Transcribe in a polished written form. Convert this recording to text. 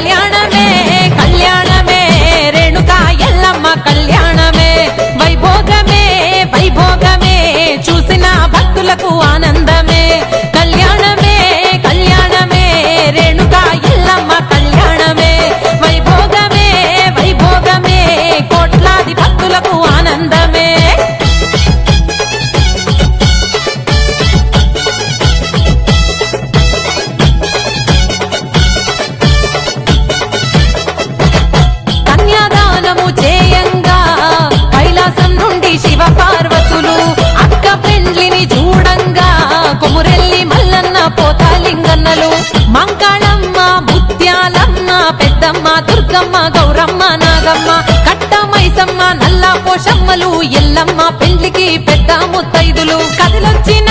కళ్యాణమే కళ్యాణమే రేణుకా ఎల్లమ్మ కళ్యాణమే వైభోగమే వైభోగమే చూసిన భక్తులకు ఆనందమే కళ్యాణమే కళ్యాణమే రేణుకా ఎల్లమ్మ కళ్యాణమే వైభోగమే వైభోగమే కోట్లాది భక్తులకు ఆనందమే కన్యాదానము చేయంగా కైలాసం నుండి శివ పార్వతులు అక్క పెండ్లిని చూడంగా కొమురెల్లి మల్లన్న పోతాలింగన్నలు మంకాళమ్మ ముత్యాలమ్మ పెద్దమ్మ దుర్గమ్మ గౌరమ్మ నాగమ్మ కట్టమైసమ్మ నల్ల పోషమ్మలు ఎల్లమ్మ పెండ్లికి పెద్ద ముత్తైదులు కదిలొచ్చిన